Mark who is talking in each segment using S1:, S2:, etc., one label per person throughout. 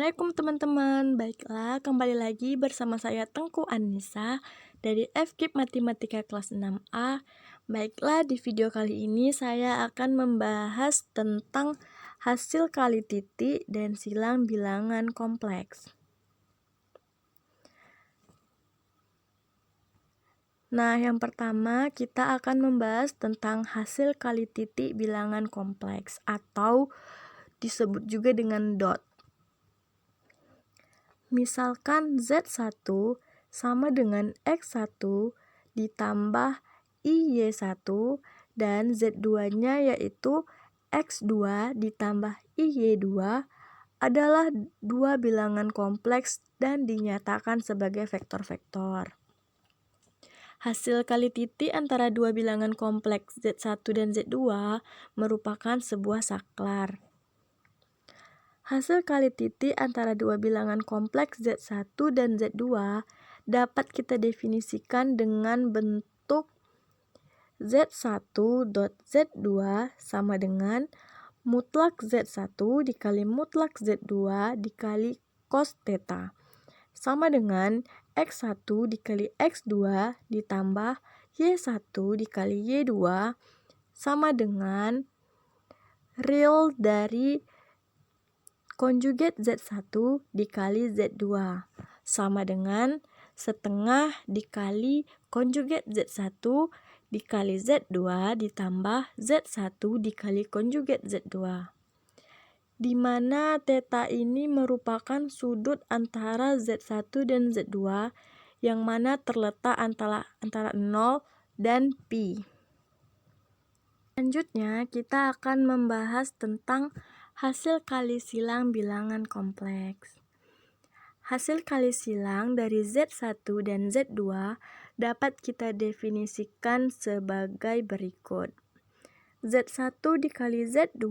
S1: Assalamualaikum teman-teman. Baiklah, kembali lagi bersama saya Tengku Anissa dari FKIP Matematika kelas 6A. Baiklah, di video kali ini saya akan membahas tentang hasil kali titik dan silang bilangan kompleks. Nah, yang pertama kita akan membahas tentang hasil kali titik bilangan kompleks atau disebut juga dengan dot. Misalkan Z1 sama dengan X1 ditambah IY1 dan Z2-nya yaitu X2 ditambah IY2 adalah dua bilangan kompleks dan dinyatakan sebagai vektor-vektor. Hasil kali titik antara dua bilangan kompleks Z1 dan Z2 merupakan sebuah saklar. Hasil kali titik antara dua bilangan kompleks Z1 dan Z2 dapat kita definisikan dengan bentuk Z1 dot Z2 sama dengan mutlak Z1 dikali mutlak Z2 dikali cos theta sama dengan X1 dikali X2 ditambah Y1 dikali Y2 sama dengan real dari konjugat Z1 dikali Z2 sama dengan setengah dikali konjugat Z1 dikali Z2 ditambah Z1 dikali konjugat Z2. Di mana theta ini merupakan sudut antara Z1 dan Z2 yang mana terletak antara 0 dan pi. Selanjutnya kita akan membahas tentang hasil kali silang bilangan kompleks. Hasil kali silang dari Z1 dan Z2 dapat kita definisikan sebagai berikut. Z1 dikali Z2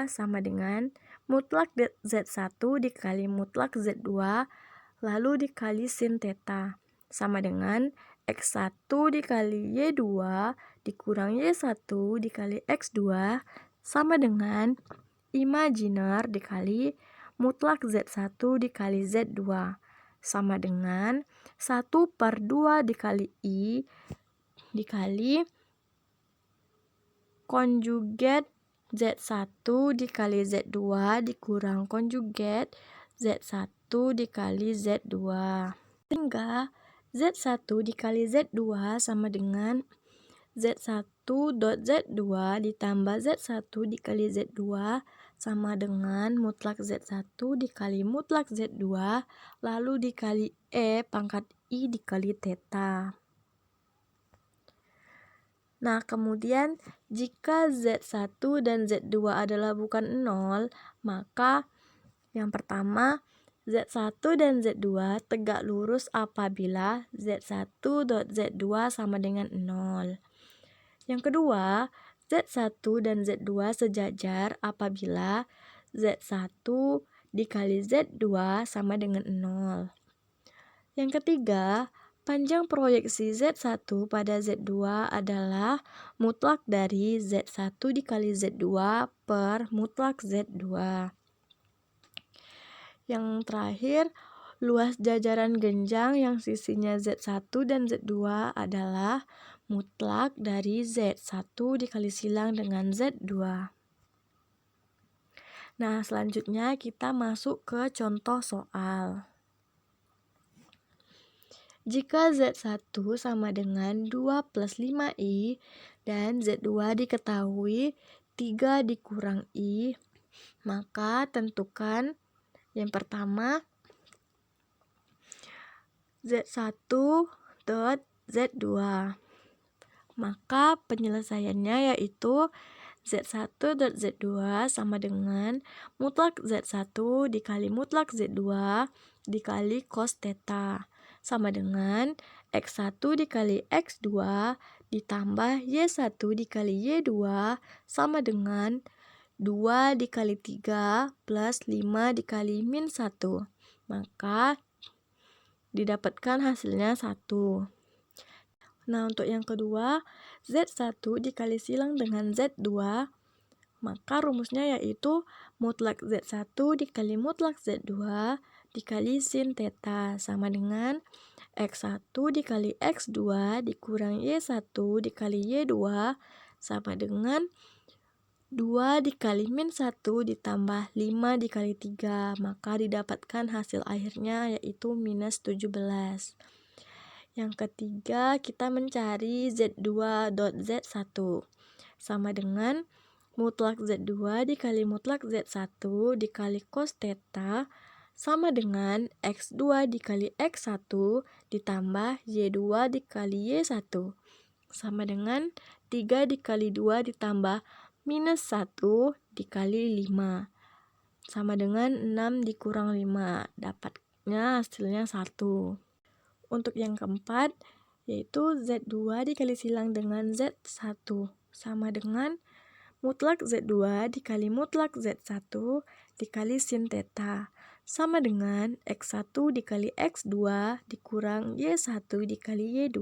S1: sama dengan mutlak Z1 dikali mutlak Z2 lalu dikali sin theta sama dengan X1 dikali Y2 dikurang Y1 dikali X2 sama dengan imajiner dikali mutlak Z1 dikali Z2 sama dengan 1/2 dikali I dikali konjugat Z1 dikali Z2 dikurang konjugat Z1 dikali Z2. Sehingga Z1 dikali Z2 sama dengan Z1 dot Z2 ditambah Z1 dikali Z2 sama dengan mutlak Z1 dikali mutlak Z2 lalu dikali E pangkat I dikali theta. Nah, kemudian jika Z1 dan Z2 adalah bukan 0, maka yang pertama Z1 dan Z2 tegak lurus apabila Z1 dot Z2 sama dengan 0. Yang kedua, Z1 dan Z2 sejajar apabila Z1 dikali Z2 sama dengan 0. Yang ketiga, panjang proyeksi Z1 pada Z2 adalah mutlak dari Z1 dikali Z2 per mutlak Z2. Yang terakhir, luas jajaran genjang yang sisinya Z1 dan Z2 adalah mutlak dari Z1 dikali silang dengan Z2. Nah, selanjutnya kita masuk ke contoh soal. Jika Z1 sama dengan 2 plus 5I dan Z2 diketahui 3 dikurang I, maka tentukan yang pertama Z1 dot Z2. Maka penyelesaiannya yaitu Z1 dot Z2 sama dengan mutlak Z1 dikali mutlak Z2 dikali cos theta sama dengan X1 dikali X2 ditambah Y1 dikali Y2 sama dengan 2 dikali 3 plus 5 dikali min 1. Maka didapatkan hasilnya 1. Nah, untuk yang kedua, Z1 dikali silang dengan Z2, Maka rumusnya yaitu mutlak Z1 dikali mutlak Z2 dikali sin theta sama dengan X1 dikali X2 dikurang Y1 dikali Y2 sama dengan 2 dikali min 1 ditambah 5 dikali 3. Maka didapatkan hasil akhirnya yaitu minus 17. Yang ketiga, kita mencari Z2.Z1 sama dengan mutlak Z2 dikali mutlak Z1 dikali cos theta sama dengan X2 dikali X1 ditambah Y2 dikali Y1 sama dengan 3 dikali 2 ditambah minus 1 dikali 5 sama dengan 6 dikurang 5. Dapatnya hasilnya 1. Untuk yang keempat, yaitu Z2 dikali silang dengan Z1 sama dengan mutlak Z2 dikali mutlak Z1 dikali sin theta sama dengan X1 dikali X2 dikurang Y1 dikali Y2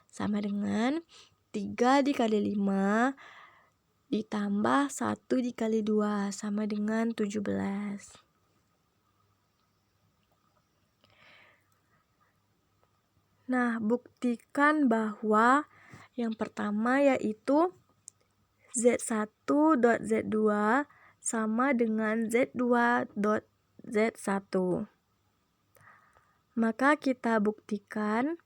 S1: sama dengan 3 dikali 5 ditambah 1 dikali 2 sama dengan 17. Nah, buktikan bahwa yang pertama yaitu Z1.Z2 sama dengan Z2.Z1. Maka kita buktikan,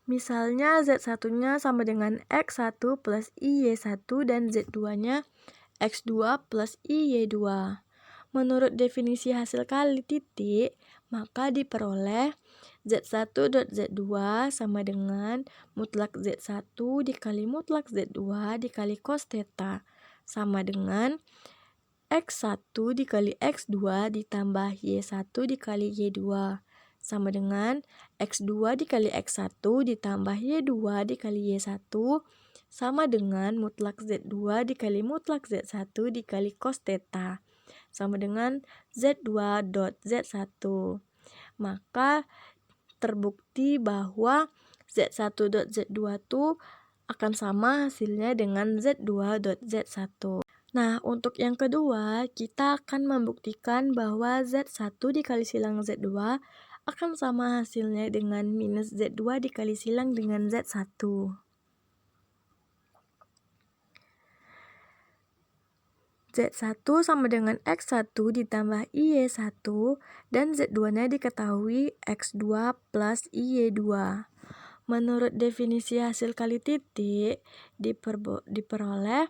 S1: misalnya Z1-nya sama dengan X1 plus IY1 dan Z2-nya X2 plus IY2. Menurut definisi hasil kali titik, maka diperoleh Z1.Z2 sama dengan mutlak Z1 dikali mutlak Z2 dikali cos theta sama dengan X1 dikali X2 ditambah Y1 dikali Y2 sama dengan X2 dikali X1 ditambah Y2 dikali Y1 sama dengan mutlak Z2 dikali mutlak Z1 dikali cos theta sama dengan Z2.Z1. Maka terbukti bahwa Z1.Z2 itu akan sama hasilnya dengan Z2.Z1. Nah, untuk yang kedua, kita akan membuktikan bahwa Z1 dikali silang Z2 akan sama hasilnya dengan minus Z2 dikali silang dengan Z1. Z1 sama dengan X1 ditambah IY1 dan Z2-nya diketahui X2 plus IY2. Menurut definisi hasil kali titik, diperoleh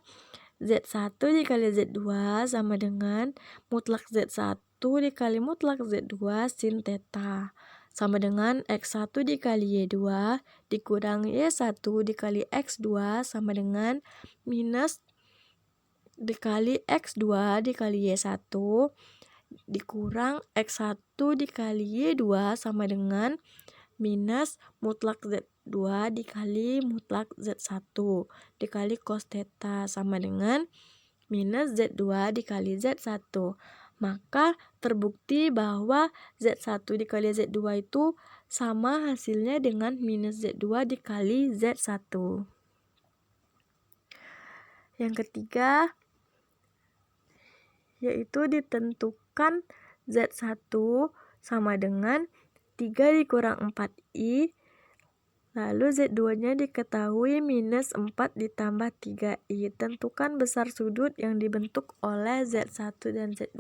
S1: Z1 dikali Z2 sama dengan mutlak Z1 dikali mutlak Z2 sin theta sama dengan X1 dikali Y2 dikurang Y1 dikali X2 sama dengan minus dikali X2 dikali Y1 dikurang X1 dikali Y2 sama dengan minus mutlak Z2 dikali mutlak Z1 dikali cos theta sama dengan minus Z2 dikali Z1. Maka terbukti bahwa Z1 dikali Z2 itu sama hasilnya dengan minus Z2 dikali Z1. Yang ketiga, yaitu ditentukan Z1 sama dengan 3 dikurang 4I, lalu Z2-nya diketahui minus 4 ditambah 3I. Tentukan besar sudut yang dibentuk oleh Z1 dan Z2.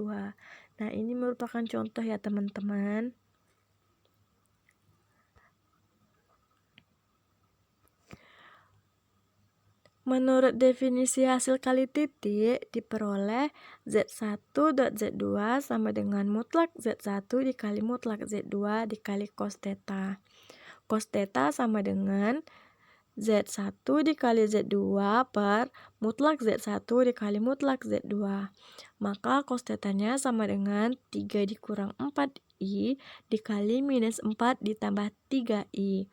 S1: Nah, ini merupakan contoh ya teman-teman. Menurut definisi hasil kali titik, diperoleh Z1.Z2 sama dengan mutlak Z1 dikali mutlak Z2 dikali cos theta. Cos theta sama dengan Z1 dikali Z2 per mutlak Z1 dikali mutlak Z2. Maka cos theta-nya sama dengan 3 dikurang 4I dikali minus 4 ditambah 3I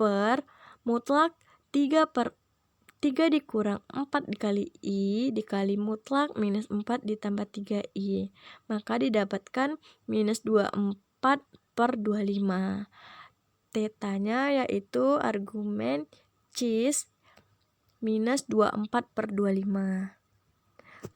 S1: per mutlak 3 dikurang 4 dikali I dikali mutlak minus 4 ditambah 3I. Maka didapatkan minus 24 per 25. Tetanya yaitu argumen cis minus 24/25.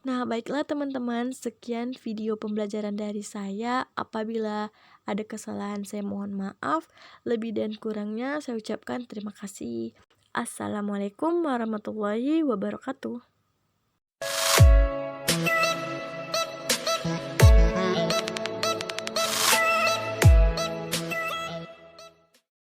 S1: Nah, baiklah teman-teman, sekian video pembelajaran dari saya. Apabila ada kesalahan, saya mohon maaf. Lebih dan kurangnya saya ucapkan terima kasih. Assalamualaikum warahmatullahi wabarakatuh.